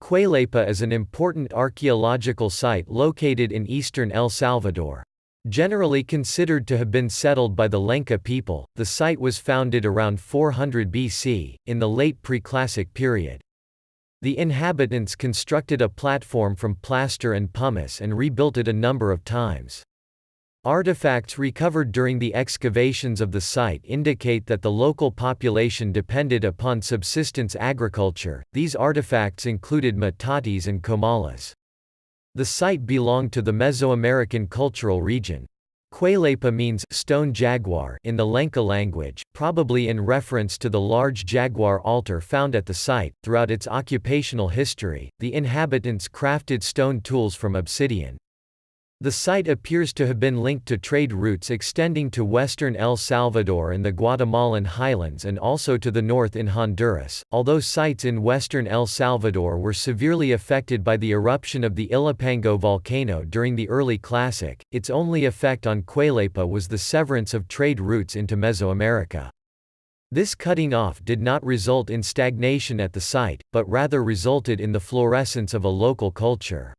Quelepa is an important archaeological site located in eastern El Salvador. Generally considered to have been settled by the Lenca people, the site was founded around 400 BC, in the Late Preclassic period. The inhabitants constructed a platform from plaster and pumice and rebuilt it a number of times. Artifacts recovered during the excavations of the site indicate that the local population depended upon subsistence agriculture. These artifacts included metates and comales. The site belonged to the Mesoamerican cultural region. Quelepa means stone jaguar in the Lenca language, probably in reference to the large Jaguar Altar found at the site. Throughout its occupational history, the inhabitants crafted stone tools from obsidian. The site appears to have been linked to trade routes extending to western El Salvador and the Guatemalan Highlands and also to the north in Honduras. Although sites in western El Salvador were severely affected by the eruption of the Ilopango Volcano during the early Classic, its only effect on Quelepa was the severance of trade routes into Mesoamerica. This cutting off did not result in stagnation at the site, but rather resulted in the florescence of a local culture.